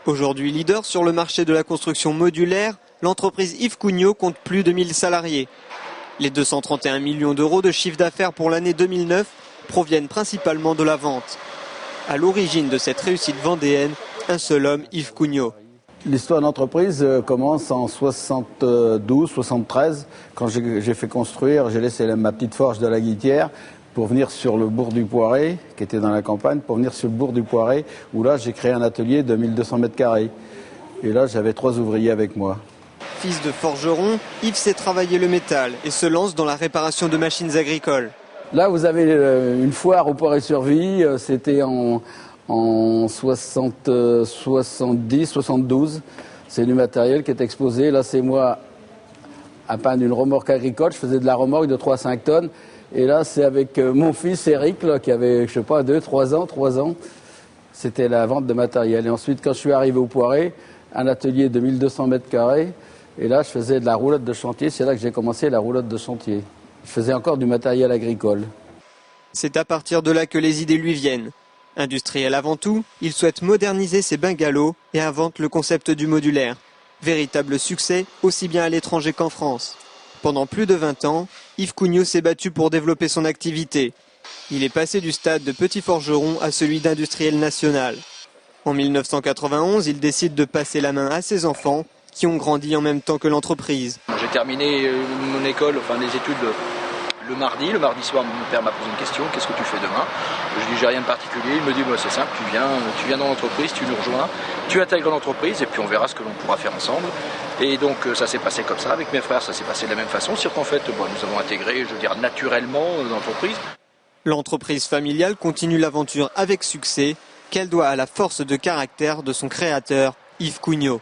Aujourd'hui leader sur le marché de la construction modulaire, l'entreprise Yves Cugnot compte plus de 1000 salariés. Les 231 millions d'euros de chiffre d'affaires pour l'année 2009 proviennent principalement de la vente. À l'origine de cette réussite vendéenne, un seul homme, Yves Cugnot. L'histoire de l'entreprise commence en 72-73, quand j'ai fait construire, j'ai laissé ma petite forge de la Guittière pour venir sur le bourg du Poiret, qui était dans la campagne, pour venir sur le bourg du Poiret, où là j'ai créé un atelier de 1200 mètres carrés. Et là j'avais 3 ouvriers avec moi. Fils de forgeron, Yves sait travailler le métal et se lance dans la réparation de machines agricoles. Là vous avez une foire au Poiret-sur-Vie, c'était en 70-72. C'est du matériel qui est exposé. Là, c'est moi à peindre une remorque agricole. Je faisais de la remorque de 3-5 tonnes. Et là, c'est avec mon fils Eric, là, qui avait, je sais pas, 3 ans. C'était la vente de matériel. Et ensuite, quand je suis arrivé au Poiret, un atelier de 1200 mètres carrés. Et là, je faisais de la roulotte de chantier. C'est là que j'ai commencé la roulotte de chantier. Je faisais encore du matériel agricole. C'est à partir de là que les idées lui viennent. Industriel avant tout, il souhaite moderniser ses bungalows et invente le concept du modulaire. Véritable succès aussi bien à l'étranger qu'en France. Pendant plus de 20 ans, Yves Cugnot s'est battu pour développer son activité. Il est passé du stade de petit forgeron à celui d'industriel national. En 1991, il décide de passer la main à ses enfants qui ont grandi en même temps que l'entreprise. J'ai terminé mon école, les études le mardi soir, mon père m'a posé une question, qu'est-ce que tu fais demain? Je lui dis j'ai rien de particulier, il me dit c'est simple, tu viens dans l'entreprise, tu nous rejoins, tu intègres l'entreprise et puis on verra ce que l'on pourra faire ensemble. Et donc ça s'est passé comme ça, avec mes frères ça s'est passé de la même façon, c'est qu'en fait nous avons intégré, naturellement l'entreprise. L'entreprise familiale continue l'aventure avec succès, qu'elle doit à la force de caractère de son créateur, Yves Cugnot.